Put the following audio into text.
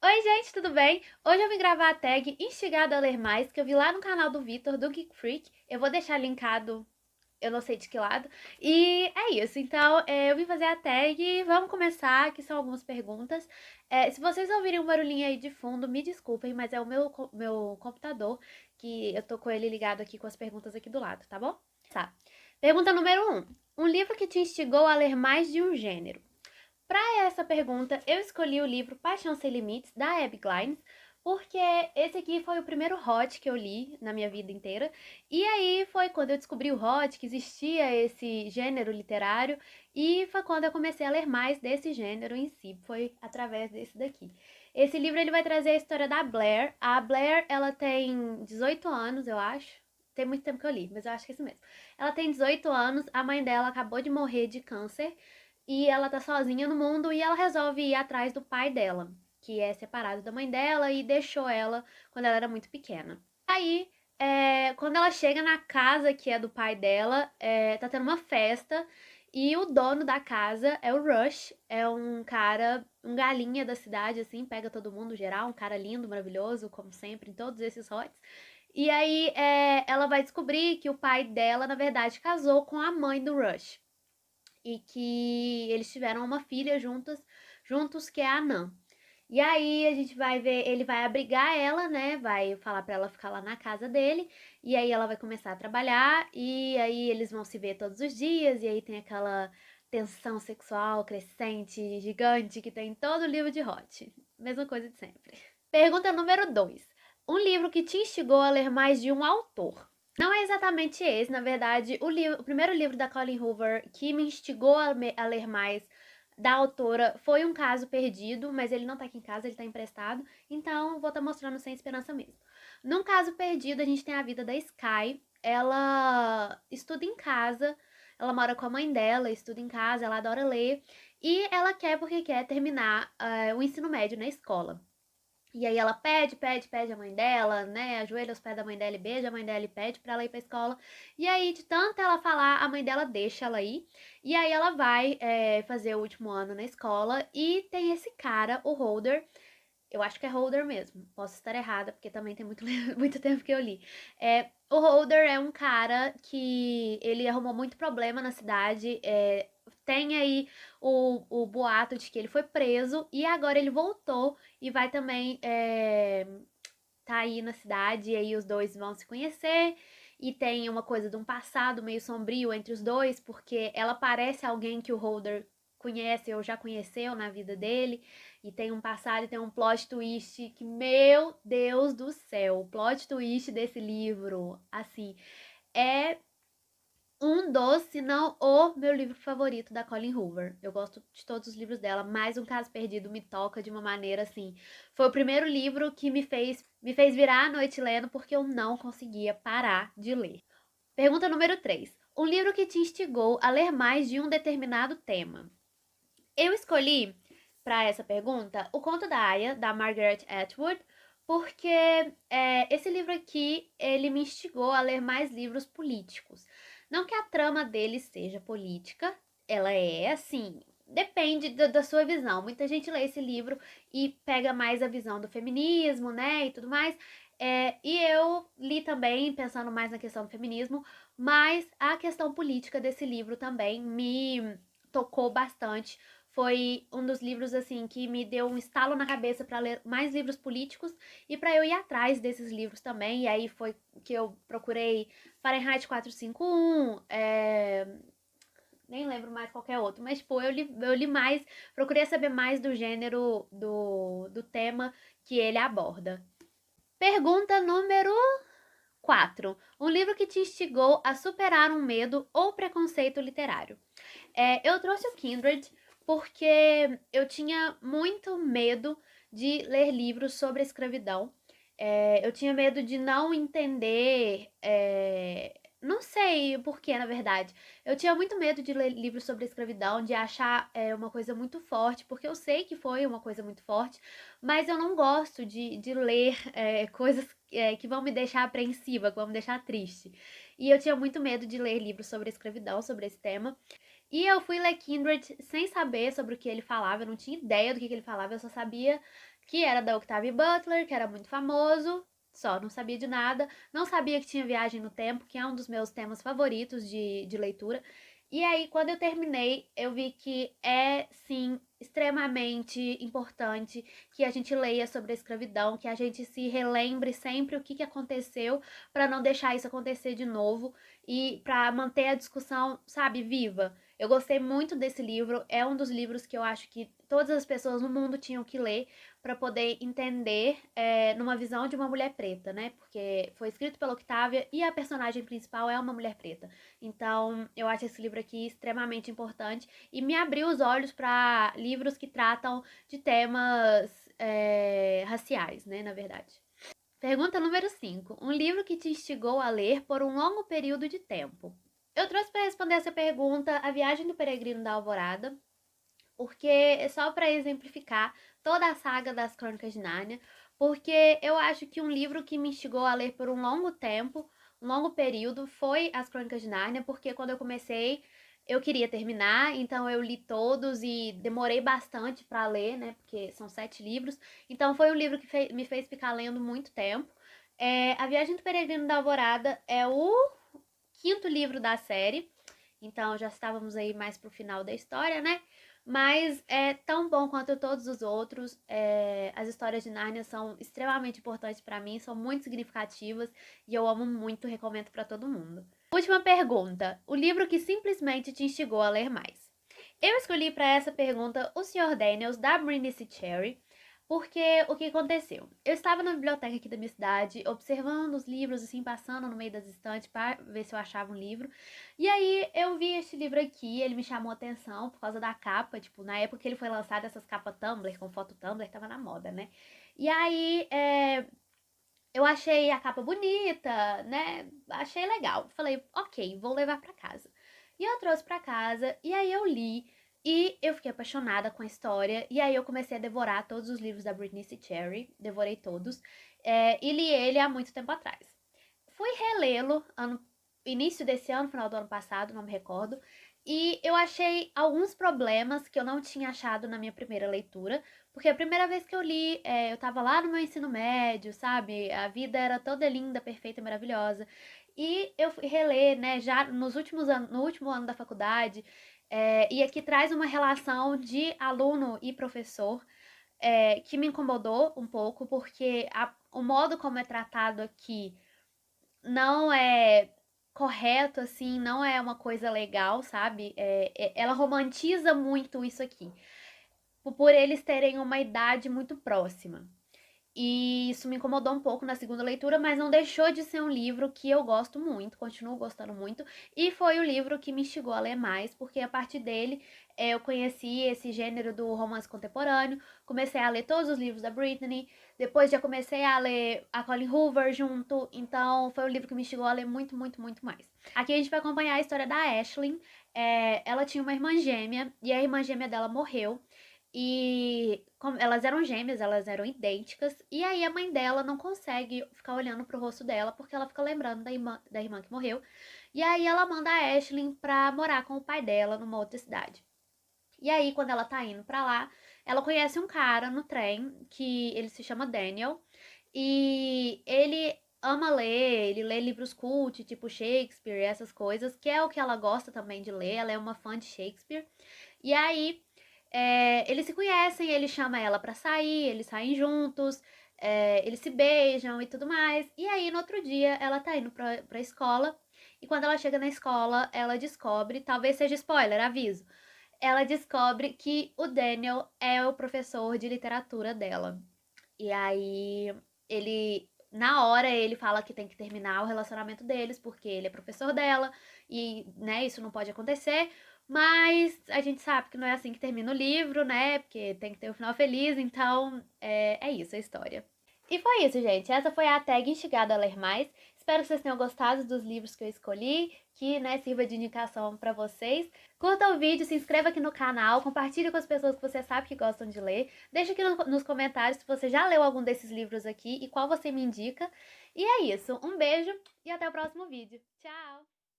Oi, gente, tudo bem? Hoje eu vim gravar a tag Instigado a Ler Mais, que eu vi lá no canal do Vitor, do Geek Freak. Eu vou deixar linkado, eu não sei de que lado. E é isso, então eu vim fazer a tag e vamos começar, que são algumas perguntas. Se vocês ouvirem um barulhinho aí de fundo, me desculpem, mas é o meu computador, que eu tô com ele ligado aqui com as perguntas aqui do lado, tá bom? Tá. Pergunta número 1. Um livro que te instigou a ler mais de um gênero. Para essa pergunta, eu escolhi o livro Paixão Sem Limites, da Abby Glines, porque esse aqui foi o primeiro hot que eu li na minha vida inteira. E aí foi quando eu descobri o hot, que existia esse gênero literário, e foi quando eu comecei a ler mais desse gênero em si, foi através desse daqui. Esse livro ele vai trazer a história da Blair. A Blair, ela tem 18 anos, eu acho. Tem muito tempo que eu li, mas eu acho que é isso mesmo. Ela tem 18 anos, a mãe dela acabou de morrer de câncer e ela tá sozinha no mundo e ela resolve ir atrás do pai dela, que é separado da mãe dela e deixou ela quando ela era muito pequena. Aí, quando ela chega na casa que é do pai dela, tá tendo uma festa e o dono da casa é o Rush, é um cara, um galinha da cidade, assim, pega todo mundo geral, um cara lindo, maravilhoso, como sempre, em todos esses hots. E aí, ela vai descobrir que o pai dela, na verdade, casou com a mãe do Rush e que eles tiveram uma filha juntos que é a Nan. E aí a gente vai ver, ele vai abrigar ela, né? Vai falar pra ela ficar lá na casa dele, e aí ela vai começar a trabalhar, e aí eles vão se ver todos os dias, e aí tem aquela tensão sexual crescente, gigante que tem em todo livro de Hot. Mesma coisa de sempre. Pergunta número 2. Um livro que te instigou a ler mais de um autor. Não é exatamente esse, na verdade, o primeiro livro da Colleen Hoover que me instigou a ler mais da autora foi Um Caso Perdido, mas ele não tá aqui em casa, ele tá emprestado, então vou estar mostrando Sem Esperança mesmo. Num Caso Perdido, a gente tem a vida da Sky, ela estuda em casa, ela mora com a mãe dela, estuda em casa, ela adora ler, e ela quer porque quer terminar o ensino médio na escola. E aí ela pede a mãe dela, né? Ajoelha aos pés da mãe dela e beija a mãe dela e pede pra ela ir pra escola. E aí, de tanto ela falar, a mãe dela deixa ela ir. E aí ela vai fazer o último ano na escola. E tem esse cara, o Holder. Eu acho que é Holder mesmo. Posso estar errada, porque também tem muito, muito tempo que eu li. O Holder é um cara que ele arrumou muito problema na cidade. Tem aí o boato de que ele foi preso e agora ele voltou e vai também tá aí na cidade. E aí os dois vão se conhecer. E tem uma coisa de um passado meio sombrio entre os dois, porque ela parece alguém que o Holder conhece ou já conheceu na vida dele. E tem um passado e tem um plot twist que, meu Deus do céu, o plot twist desse livro, assim, é um dos, se não o meu livro favorito da Colleen Hoover. Eu gosto de todos os livros dela, mas Um Caso Perdido me toca de uma maneira assim. Foi o primeiro livro que me fez virar a noite lendo porque eu não conseguia parar de ler. Pergunta número 3. Um livro que te instigou a ler mais de um determinado tema. Eu escolhi para essa pergunta o Conto da Aya, da Margaret Atwood, porque esse livro aqui ele me instigou a ler mais livros políticos. Não que a trama dele seja política, ela é assim, depende da sua visão. Muita gente lê esse livro e pega mais a visão do feminismo, né, e tudo mais. E eu li também pensando mais na questão do feminismo, mas a questão política desse livro também me tocou bastante. Foi um dos livros assim que me deu um estalo na cabeça para ler mais livros políticos e para eu ir atrás desses livros também. E aí foi que eu procurei Fahrenheit 451, nem lembro mais qualquer outro, mas tipo, eu li mais, procurei saber mais do gênero, do tema que ele aborda. Pergunta número 4. Um livro que te instigou a superar um medo ou preconceito literário. Eu trouxe o Kindred porque eu tinha muito medo de ler livros sobre a escravidão. Eu tinha medo de não entender. Não sei por que, na verdade. Eu tinha muito medo de ler livros sobre a escravidão, de achar uma coisa muito forte, porque eu sei que foi uma coisa muito forte, mas eu não gosto de ler coisas que vão me deixar apreensiva, que vão me deixar triste. E eu tinha muito medo de ler livros sobre a escravidão, sobre esse tema. E eu fui ler Kindred sem saber sobre o que ele falava, eu não tinha ideia do que ele falava, eu só sabia que era da Octavia Butler, que era muito famoso, só, não sabia de nada, não sabia que tinha Viagem no Tempo, que é um dos meus temas favoritos de leitura. E aí, quando eu terminei, eu vi que é, sim, extremamente importante que a gente leia sobre a escravidão, que a gente se relembre sempre o que aconteceu, para não deixar isso acontecer de novo e para manter a discussão, sabe, viva. Eu gostei muito desse livro, é um dos livros que eu acho que todas as pessoas no mundo tinham que ler para poder entender numa visão de uma mulher preta, né? Porque foi escrito pela Octavia e a personagem principal é uma mulher preta. Então, eu acho esse livro aqui extremamente importante e me abriu os olhos para livros que tratam de temas raciais, né? Na verdade. Pergunta número 5. Um livro que te instigou a ler por um longo período de tempo. Eu trouxe para responder essa pergunta A Viagem do Peregrino da Alvorada, porque é só para exemplificar toda a saga das Crônicas de Nárnia, porque eu acho que um livro que me instigou a ler por um longo tempo, um longo período, foi As Crônicas de Nárnia, porque quando eu comecei eu queria terminar, então eu li todos e demorei bastante para ler, né? Porque são 7 livros. Então foi um livro que me fez ficar lendo muito tempo. A Viagem do Peregrino da Alvorada é o quinto livro da série. Então já estávamos aí mais pro final da história, né? Mas é tão bom quanto todos os outros. As histórias de Nárnia são extremamente importantes para mim, são muito significativas e eu amo muito, recomendo para todo mundo. Última pergunta: o livro que simplesmente te instigou a ler mais? Eu escolhi para essa pergunta O Sr. Daniels, da Bryony C. Cherry, porque o que aconteceu? Eu estava na biblioteca aqui da minha cidade, observando os livros, assim, passando no meio das estantes para ver se eu achava um livro. E aí eu vi este livro aqui, ele me chamou a atenção por causa da capa, tipo, na época que ele foi lançado, essas capas Tumblr, com foto Tumblr, tava na moda, né? E aí eu achei a capa bonita, né? Achei legal. Falei, ok, vou levar pra casa. E eu trouxe pra casa, e aí eu li, e eu fiquei apaixonada com a história, e aí eu comecei a devorar todos os livros da Britney C. Cherry, devorei todos, e li ele há muito tempo atrás. Fui relê-lo início desse ano, final do ano passado, não me recordo, e eu achei alguns problemas que eu não tinha achado na minha primeira leitura, porque a primeira vez que eu li, eu tava lá no meu ensino médio, sabe? A vida era toda linda, perfeita, maravilhosa. E eu fui reler, né, já no último ano da faculdade, e aqui traz uma relação de aluno e professor, que me incomodou um pouco, porque o modo como é tratado aqui não é correto, assim, não é uma coisa legal, sabe? Ela romantiza muito isso aqui, por eles terem uma idade muito próxima. E isso me incomodou um pouco na segunda leitura, mas não deixou de ser um livro que eu gosto muito, continuo gostando muito. E foi o livro que me instigou a ler mais, porque a partir dele eu conheci esse gênero do romance contemporâneo, comecei a ler todos os livros da Britney, depois já comecei a ler a Colleen Hoover junto, então foi o livro que me instigou a ler muito, muito, muito mais. Aqui a gente vai acompanhar a história da Ashlyn. Ela tinha uma irmã gêmea e a irmã gêmea dela morreu. E elas eram gêmeas, elas eram idênticas. E aí a mãe dela não consegue ficar olhando pro rosto dela porque ela fica lembrando da irmã que morreu. E aí ela manda a Ashlyn pra morar com o pai dela numa outra cidade. E aí, quando ela tá indo pra lá, ela conhece um cara no trem que ele se chama Daniel. E ele ama ler, ele lê livros cult, tipo Shakespeare e essas coisas, que é o que ela gosta também de ler. Ela é uma fã de Shakespeare. E aí eles se conhecem, ele chama ela pra sair, eles saem juntos, eles se beijam e tudo mais. E aí, no outro dia, ela tá indo pra escola. E quando ela chega na escola, ela descobre, talvez seja spoiler, aviso. Ela descobre que o Daniel é o professor de literatura dela. E aí, na hora, ele fala que tem que terminar o relacionamento deles, porque ele é professor dela, e, né, isso não pode acontecer. Mas a gente sabe que não é assim que termina o livro, né? Porque tem que ter um final feliz, então é isso a história. E foi isso, gente. Essa foi a tag Instigada a Ler Mais. Espero que vocês tenham gostado dos livros que eu escolhi, que, né, sirva de indicação pra vocês. Curta o vídeo, se inscreva aqui no canal, compartilhe com as pessoas que você sabe que gostam de ler. Deixa aqui nos comentários se você já leu algum desses livros aqui e qual você me indica. E é isso. Um beijo e até o próximo vídeo. Tchau!